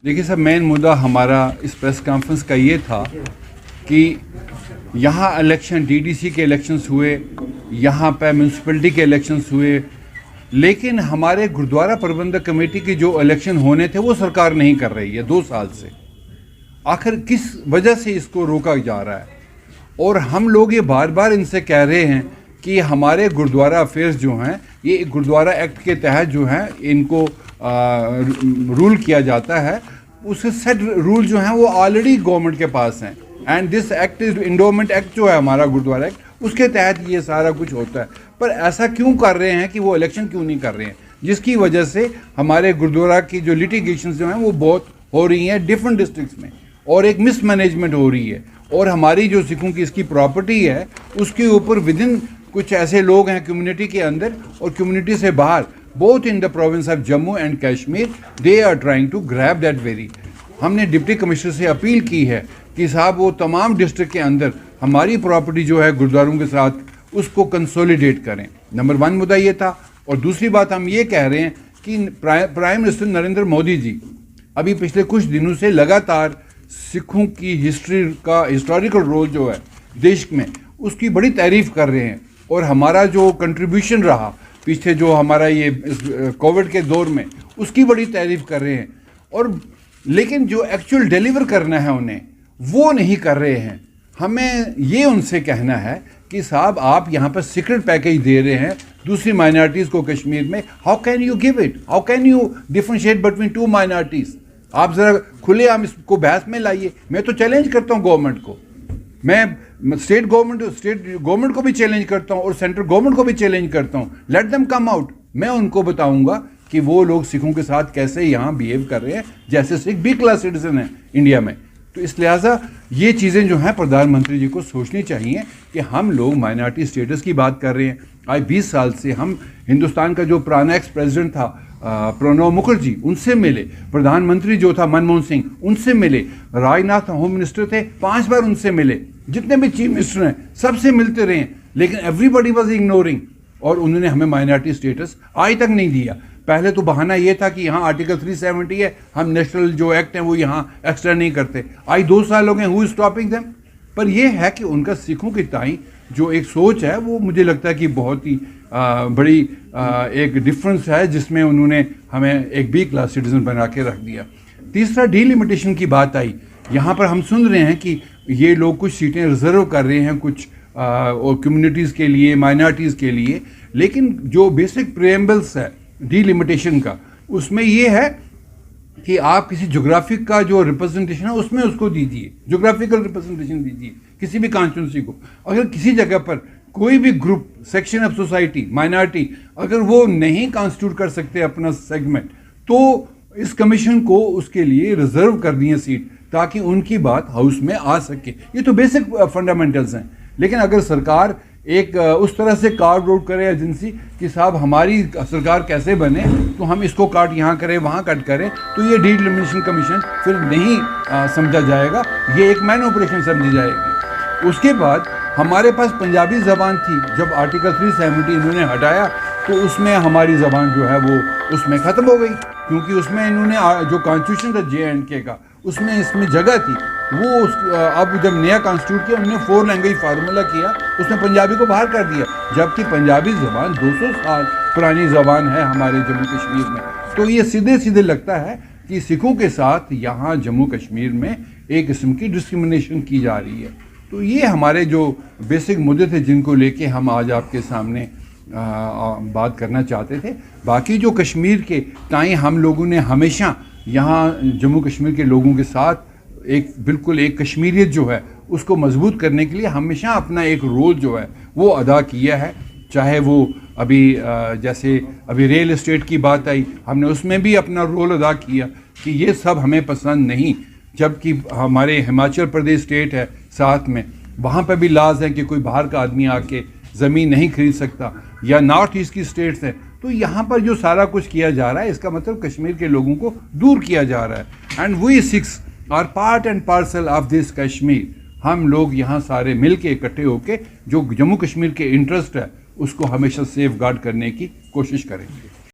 देखिए sir, main मुद्दा हमारा इस प्रेस कॉन्फ्रेंस का ये था कि यहाँ इलेक्शन डीडीसी के इलेक्शंस हुए, यहाँ पे म्यूनसिपलिटी के इलेक्शंस हुए, लेकिन हमारे गुरुद्वारा प्रबंधक कमेटी के जो इलेक्शन होने थे वो सरकार नहीं कर रही है 2 साल से। आखिर किस वजह से इसको रोका जा रहा है? और हम लोग ये बार बार इनसे कह रहे हैं कि हमारे गुरुद्वारा अफेयर्स जो हैं, ये गुरुद्वारा एक्ट के तहत जो हैं इनको रूल किया जाता है। उसके सेट रूल जो हैं वो ऑलरेडी गवर्नमेंट के पास हैं। And this act is endowment act जो है हमारा गुरुद्वारा एक्ट, उसके तहत ये सारा कुछ होता है। पर ऐसा क्यों कर रहे हैं कि वो इलेक्शन क्यों नहीं कर रहे हैं, जिसकी वजह से हमारे गुरुद्वारा की जो लिटिगेशन जो हैं वो बहुत हो रही हैं डिफरेंट डिस्ट्रिक्ट्स में, और एक मिसमैनेजमेंट हो रही है। और हमारी जो सिखों की इसकी प्रॉपर्टी है उसके ऊपर विदिन कुछ ऐसे लोग हैं कम्युनिटी के अंदर और कम्युनिटी से बाहर, both in the province of Jammu and Kashmir, they are trying to grab that very. हमने डिप्टी कमिश्नर से अपील की है कि साहब वो तमाम डिस्ट्रिक्ट के अंदर हमारी प्रॉपर्टी जो है गुरुद्वारों के साथ उसको कंसोलिडेट करें। नंबर 1 मुद्दा ये था। और दूसरी बात हम ये कह रहे हैं कि प्राइम मिनिस्टर नरेंद्र मोदी जी अभी पिछले कुछ दिनों से लगातार सिखों की हिस्ट्री का हिस्टोरिकल रोल जो है देश में उसकी बड़ी तारीफ कर रहे हैं। और हमारा जो कंट्रीब्यूशन रहा पीछे जो हमारा ये कोविड के दौर में, उसकी बड़ी तारीफ कर रहे हैं। और लेकिन जो एक्चुअल डिलीवर करना है उन्हें वो नहीं कर रहे हैं। हमें ये उनसे कहना है कि साहब आप यहाँ पर सीक्रेट पैकेज दे रहे हैं दूसरी माइनॉरिटीज़ को कश्मीर में, how can you give it, how can you differentiate between 2 minorities? आप ज़रा खुलेआम इसको बहस में लाइए। मैं तो चैलेंज करता हूँ गवर्नमेंट को, मैं स्टेट गवर्नमेंट को भी चैलेंज करता हूँ और सेंट्रल गवर्नमेंट को भी चैलेंज करता हूँ। Let them come out. मैं उनको बताऊंगा कि वो लोग सिखों के साथ कैसे यहाँ बिहेव कर रहे हैं जैसे सिख बी क्लास सिटीजन है इंडिया में। तो इस लिहाजा ये चीज़ें जो हैं प्रधानमंत्री जी को सोचनी चाहिए कि हम लोग माइनॉरिटी स्टेटस की बात कर रहे हैं। आज 20 साल से हम हिंदुस्तान का जो पुराना एक्स प्रेसिडेंट था प्रणब मुखर्जी, उनसे मिले, प्रधानमंत्री जो था मनमोहन सिंह, उनसे मिले, राजनाथ होम मिनिस्टर थे 5 बार उनसे मिले, जितने भी चीफ मिनिस्टर हैं सबसे मिलते रहे, लेकिन एवरीबडी वाज इग्नोरिंग। और उन्होंने हमें माइनॉरिटी स्टेटस आज तक नहीं दिया। पहले तो बहाना ये था कि यहाँ आर्टिकल 370 है, हम नेशनल जो एक्ट है वो यहाँ एक्स्ट्रा नहीं करते। आज 2 साल हो गए, हु इज स्टॉपिंग देम? पर यह है कि उनका सिखों की ताई जो एक सोच है वो मुझे लगता है कि बहुत ही बड़ी एक डिफरेंस है, जिसमें उन्होंने हमें एक बी क्लास सिटीजन बना के रख दिया। तीसरा, डीलिमिटेशन की बात आई। यहाँ पर हम सुन रहे हैं कि ये लोग कुछ सीटें रिजर्व कर रहे हैं कुछ और कम्युनिटीज़ के लिए, माइनॉरिटीज़ के लिए, लेकिन जो बेसिक प्रेम्बल्स है डीलिमिटेशन का, उसमें ये है कि आप किसी जोग्राफिक का जो रिप्रेजेंटेशन है उसमें उसको दीजिए, जोग्राफिकल रिप्रेजेंटेशन दीजिए किसी भी कॉन्स्टिट्यूंसी को। अगर किसी जगह पर कोई भी group, section of society, minority, अगर वो नहीं कॉन्स्टिट्यूट कर सकते अपना सेगमेंट, तो इस कमीशन को उसके लिए रिजर्व कर दिए सीट ताकि उनकी बात हाउस में आ सके। ये तो बेसिक फंडामेंटल्स हैं। लेकिन अगर सरकार एक उस तरह से कार्ड आउट करे एजेंसी कि साहब हमारी सरकार कैसे बने, तो हम इसको काट यहाँ करें वहाँ कट करें, तो ये डीलिमिटेशन कमीशन फिर नहीं समझा जाएगा, ये एक मैन ऑपरेशन समझी जाएगी। उसके बाद हमारे पास पंजाबी ज़बान थी, जब आर्टिकल 370 इन्होंने हटाया तो उसमें हमारी ज़बान जो है वो उसमें ख़त्म हो गई, क्योंकि उसमें इन्होंने जो कॉन्स्टिट्यूशन था J&K का, उसमें इसमें जगह थी। वो अब जब नया कॉन्स्टिट्यूट किया उन्होंने 4 लैंग्वेज फार्मूला किया, उसने पंजाबी को बाहर कर दिया, जबकि पंजाबी ज़बान 200 साल पुरानी ज़बान है हमारे जम्मू कश्मीर में। तो ये सीधे सीधे लगता है कि सिखों के साथ यहाँ जम्मू कश्मीर में एक किस्म की डिस्क्रिमिनेशन की जा रही है। तो ये हमारे जो बेसिक मुद्दे थे जिनको लेके हम आज आपके सामने बात करना चाहते थे। बाकी जो कश्मीर के ताई हम लोगों ने हमेशा यहाँ जम्मू कश्मीर के लोगों के साथ एक बिल्कुल एक कश्मीरियत जो है उसको मजबूत करने के लिए हमेशा अपना एक रोल जो है वो अदा किया है। चाहे वो अभी जैसे अभी रियल एस्टेट की बात आई, हमने उसमें भी अपना रोल अदा किया कि ये सब हमें पसंद नहीं, जबकि हमारे हिमाचल प्रदेश स्टेट है साथ में, वहाँ पर भी लाज है कि कोई बाहर का आदमी आके ज़मीन नहीं खरीद सकता, या नॉर्थ ईस्ट की स्टेट्स हैं। तो यहाँ पर जो सारा कुछ किया जा रहा है इसका मतलब कश्मीर के लोगों को दूर किया जा रहा है। And we six are part and parcel of this Kashmir. हम लोग यहाँ सारे मिल के इकट्ठे होके जो जम्मू कश्मीर के इंटरेस्ट है उसको हमेशा सेफ गार्ड करने की कोशिश करेंगे।